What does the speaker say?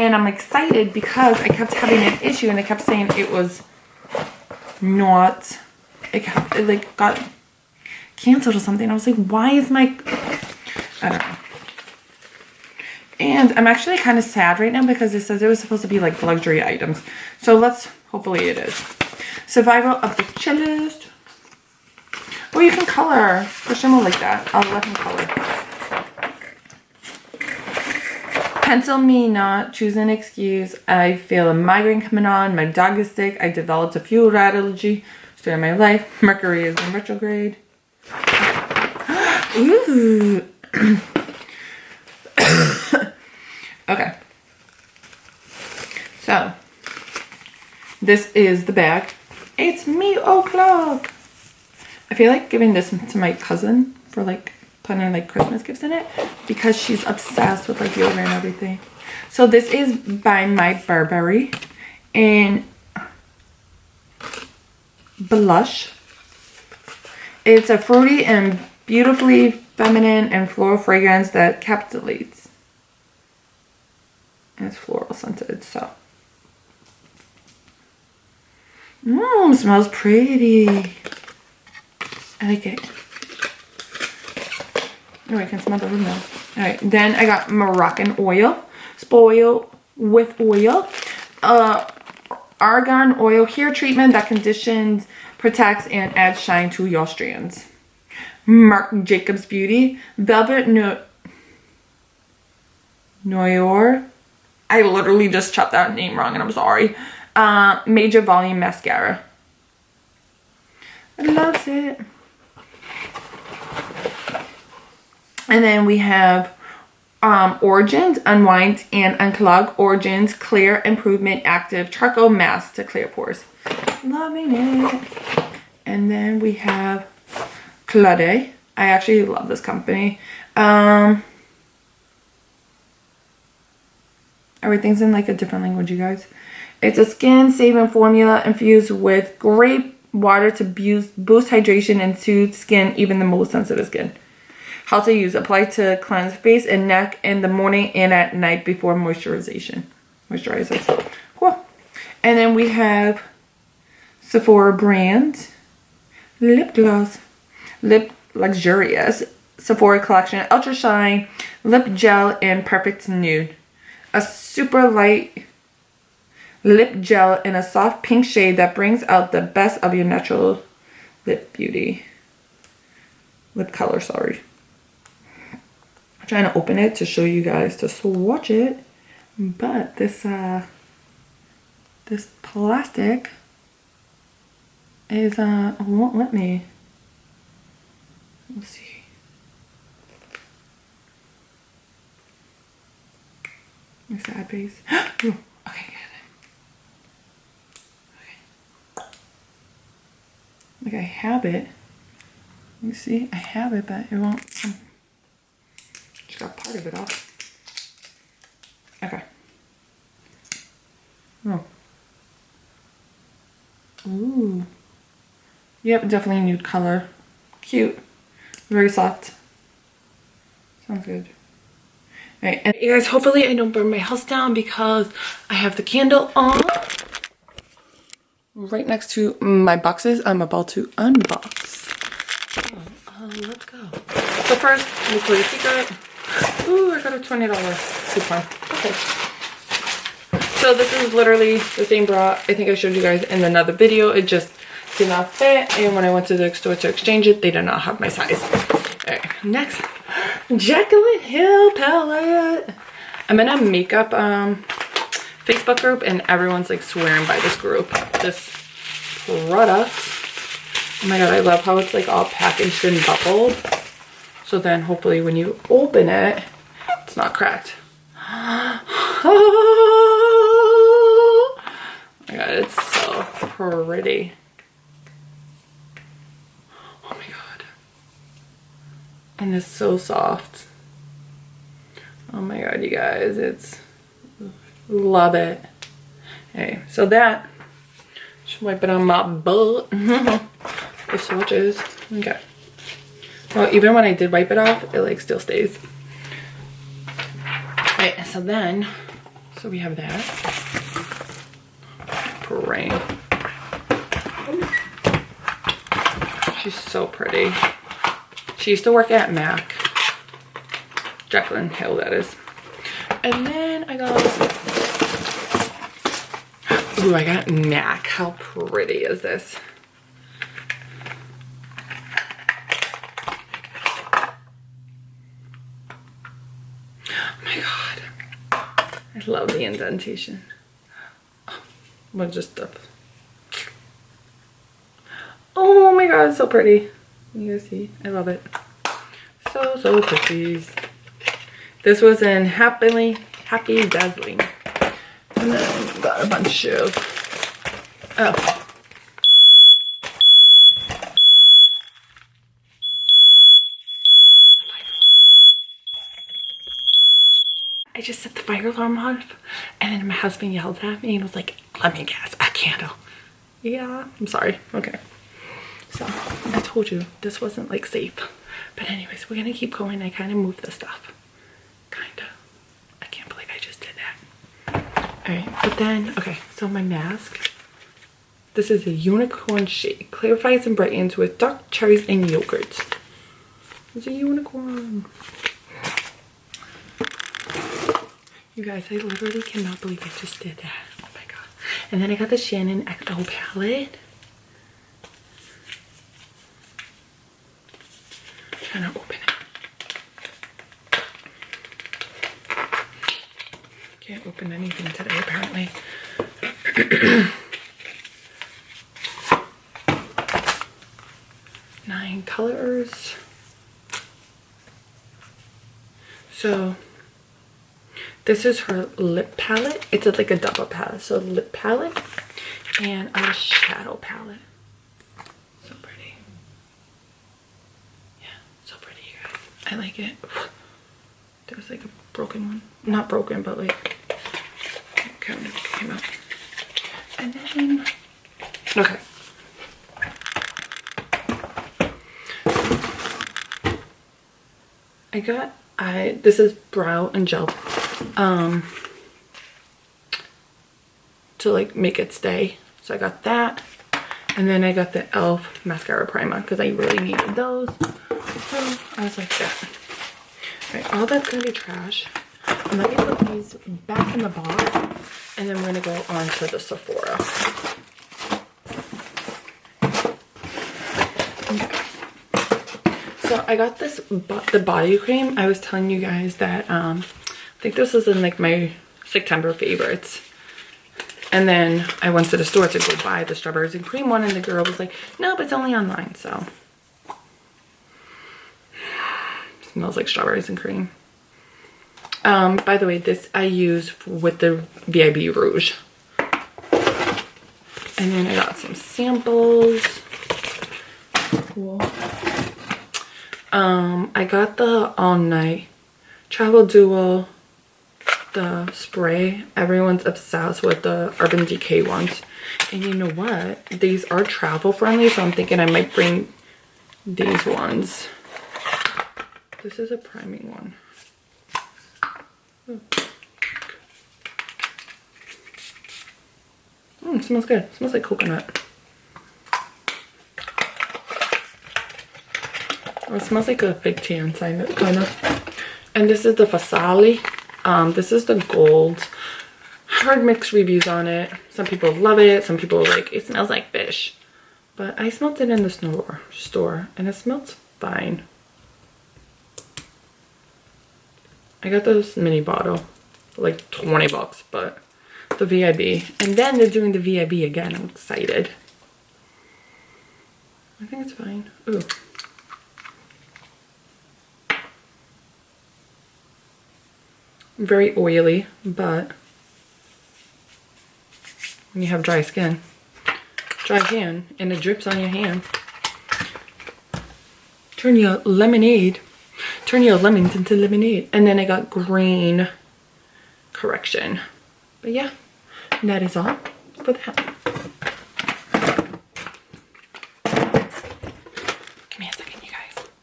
And I'm excited because I kept having an issue and it kept saying it was not, it like got canceled or something. I was like, why is my, I don't know. And I'm actually kind of sad right now because it says it was supposed to be like luxury items. So let's, hopefully it is. Survival of the Cellist. Oh, you can color. Christian will like that. I'll let him color. Pencil me not, choose an excuse. I feel a migraine coming on. My dog is sick. I developed a fuel rat allergy. Story of my life. Mercury is in retrograde. Ooh. Okay. So, this is the bag. It's me o'clock. I feel like giving this to my cousin for like putting like Christmas gifts in it because she's obsessed with like yoga and everything. So this is by My Burberry in Blush. It's a fruity and beautifully feminine and floral fragrance that encapsulates. And it's floral scented, so. Smells pretty. I like it. Oh, I can smell the room now. Alright, then I got Moroccan oil. Spoil with oil. Argan oil hair treatment that conditions, protects, and adds shine to your strands. Marc Jacobs Beauty. Velvet Noir. I literally just chopped that name wrong and I'm sorry. Major Volume Mascara. I love it. And then we have Origins Unwind and Unclog. Origins Clear Improvement Active Charcoal Mask to clear pores. Loving it. And then we have Claude. I actually love this company. Everything's in like a different language, you guys. It's a skin saving formula infused with grape water to boost hydration and soothe skin, even the most sensitive skin. How to use. Apply to cleanse face and neck in the morning and at night before moisturizers. Cool. And then we have Sephora brand lip gloss. Lip Luxurious Sephora collection Ultra Shine Lip Gel in Perfect Nude. A super light lip gel in a soft pink shade that brings out the best of your natural lip beauty. Lip color, sorry. I'm trying to open it to show you guys to swatch it. But this this plastic is won't let me. Let's see. My sad face. Ooh, okay, get it. Okay. Like I have it. You see, I have it, but it won't. Just got part of it off. Okay. Oh. Ooh. Yep, definitely nude color. Cute. Very soft. Sounds good. Alright, and you guys, hopefully I don't burn my house down because I have the candle on. Right next to my boxes I'm about to unbox. Let's go. So first, Victoria's Secret. Ooh, I got a $20 coupon. Okay. So this is literally the same bra I think I showed you guys in another video. It just did not fit, and when I went to the store to exchange it, they did not have my size. Alright, next, Jaclyn Hill palette. I'm in a makeup Facebook group, and everyone's like swearing by this group, this product. Oh my god, I love how it's like all packaged and bubbled. So then hopefully when you open it, it's not cracked. Oh my god, it's so pretty. Oh my god. And it's so soft. Oh my god, you guys, it's, love it. Okay, so that, just wipe it on my butt. It switches. Okay. Well, even when I did wipe it off, it like still stays. Right, so then, So we have that. Pray. She's so pretty. She used to work at MAC. Jaclyn Hill, that is. And then I got... Ooh, I got MAC. How pretty is this? Oh my god. I love the indentation. We'll just stuff. Oh my god, it's so pretty. You guys see? I love it. So pretty. This was in Happy Dazzling. And then got a bunch of... Oh. I just set the fire alarm off, and then my husband yelled at me and was like, let me guess, a candle. Yeah, I'm sorry. Okay. So, I told you, this wasn't like safe. But anyways, we're gonna keep going. I kind of moved the stuff. Kinda. I can't believe I just did that. Alright, but then, okay, so my mask. This is a unicorn shade. Clarifies and brightens with dark cherries and yogurt. It's a unicorn. You guys, I literally cannot believe I just did that. Oh my god. And then I got the Shannon XO palette. I'm trying to open it. Can't open anything today, apparently. 9 colors. So this is her lip palette. It's like a double palette. So lip palette and a shadow palette. So pretty. Yeah, so pretty, you guys. I like it. There's like a broken one. Not broken, but like kind of came out. And then, okay. This is brow and gel to like make it stay. So I got that, and then I got the e.l.f. mascara primer because I really needed those. So I was like that. Alright, all that's gonna be trash. And let me put these back in the box, and then we're gonna go on to the Sephora. Okay. So I got this, the body cream. I was telling you guys that I think this was in like my September favorites. And then I went to the store to go buy the strawberries and cream one, and the girl was like, nope, it's only online. So smells like strawberries and cream. By the way, this I use with the VIB Rouge. And then I got some samples. Cool. I got the All Night Travel Duo, the spray. Everyone's obsessed with the Urban Decay ones. And you know what? These are travel friendly, so I'm thinking I might bring these ones. This is a priming one. It smells good. It smells like coconut. Oh, it smells like a fig tea inside it, kind of. And this is the Fasali. This is the gold. Heard mixed reviews on it. Some people love it. Some people are like, it smells like fish. But I smelled it in the store, and it smells fine. I got this mini bottle for like 20 bucks, but the VIB. And then they're doing the VIB again. I'm excited. I think it's fine. Ooh. Very oily, but when you have dry skin, dry hand, and it drips on your hand, turn your lemons into lemonade. And then I got green correction. But yeah, that is all for that.